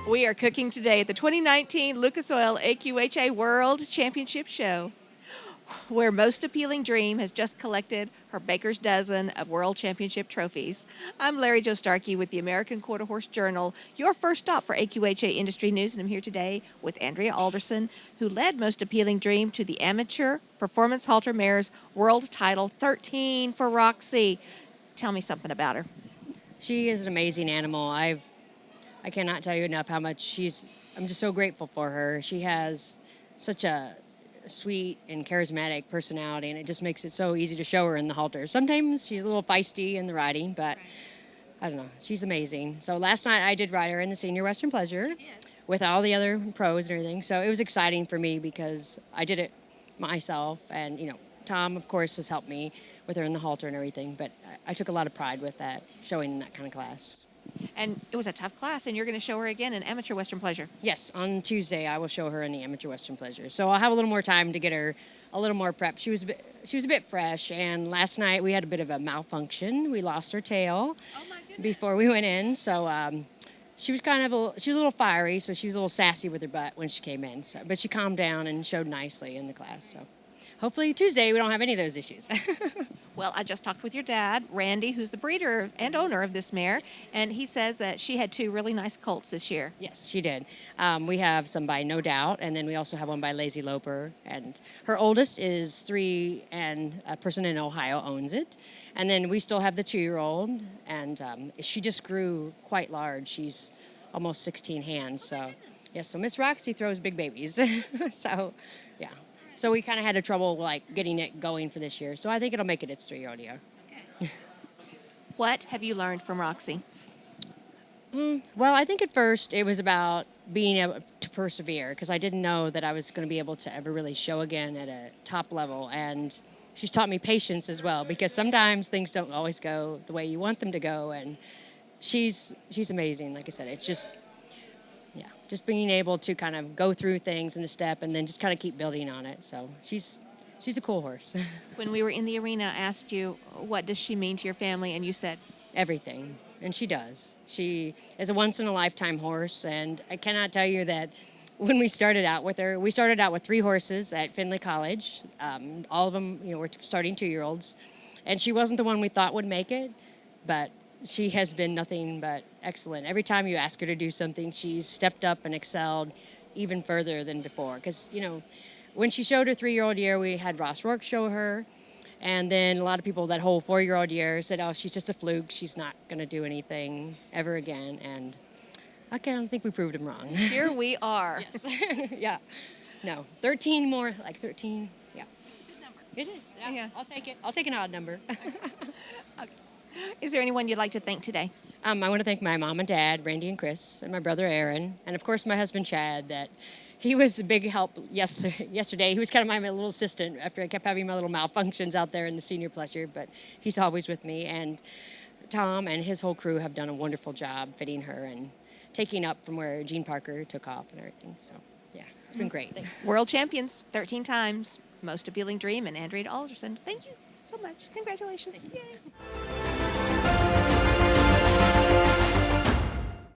We are cooking today at the 2019 Lucas Oil AQHA World Championship Show, where Most Appealing Dream has just collected her baker's dozen of World Championship trophies. I'm Larry Jo Starkey with the American Quarter Horse Journal, your first stop for AQHA industry news, and I'm here today with Andrea Alderson, who led Most Appealing Dream to the Amateur Performance Halter Mares World Title 13 for Roxy. Tell me something about her. She is an amazing animal. I cannot tell you enough how much I'm just so grateful for her. She has such a sweet and charismatic personality, and it just makes it so easy to show her in the halter. Sometimes she's a little feisty in the riding, but I don't know. She's amazing. So last night I did ride her in the Senior Western Pleasure with all the other pros and everything. So it was exciting for me because I did it myself, and Tom, of course, has helped me with her in the halter and everything. But I took a lot of pride with that, showing in that kind of class. And it was a tough class, and you're going to show her again in Amateur Western Pleasure. Yes, on Tuesday I will show her in the Amateur Western Pleasure. So I'll have a little more time to get her a little more prep. She was a bit fresh, and last night we had a bit of a malfunction. We lost her tail before we went in, so she was a little fiery, so she was a little sassy with her butt when she came in. So, but she calmed down and showed nicely in the class. So hopefully Tuesday we don't have any of those issues. Well, I just talked with your dad, Randy, who's the breeder and owner of this mare, and he says that she had two really nice colts this year. Yes, she did. We have some by No Doubt, and then we also have one by Lazy Loper. And her oldest is 3, and a person in Ohio owns it. And then we still have the 2-year-old, and she just grew quite large. She's almost 16 hands. So, yes, so Miss Roxie throws big babies. So, yeah. So we kind of had a trouble getting it going for this year. So I think it'll make it its 3-year-old year. Okay. What have you learned from Roxy? Well, I think at first it was about being able to persevere, because I didn't know that I was going to be able to ever really show again at a top level. And she's taught me patience as well, because sometimes things don't always go the way you want them to go. And she's amazing. Like I said, it's just being able to kind of go through things in the step and then just kind of keep building on it. So she's a cool horse. When we were in the arena, I asked you, what does she mean to your family? And you said, everything. And she does. She is a once-in-a-lifetime horse, and I cannot tell you that when we started out with her, we started out with 3 horses at Findlay College. All of them, were starting 2-year-olds. And she wasn't the one we thought would make it, but she has been nothing but excellent. Every time you ask her to do something, she's stepped up and excelled even further than before. Because, when she showed her 3-year-old year, we had Ross Rourke show her. And then a lot of people that whole 4-year-old year said, oh, she's just a fluke. She's not going to do anything ever again. And I don't think we proved him wrong. Here we are. Yes. Yeah. No, 13 more, 13. Yeah. It's a good number. It is. Yeah. I'll take it. I'll take an odd number. Okay. Is there anyone you'd like to thank today? I want to thank my mom and dad, Randy and Chris, and my brother Aaron, and of course my husband Chad. That he was a big help yesterday. He was kind of my little assistant after I kept having my little malfunctions out there in the senior pleasure, but he's always with me. And Tom and his whole crew have done a wonderful job fitting her and taking up from where Gene Parker took off and everything. So yeah, it's been great. World champions 13 times, Most Appealing Dream, and Andrea Alderson. Thank you so much. Congratulations. Yay.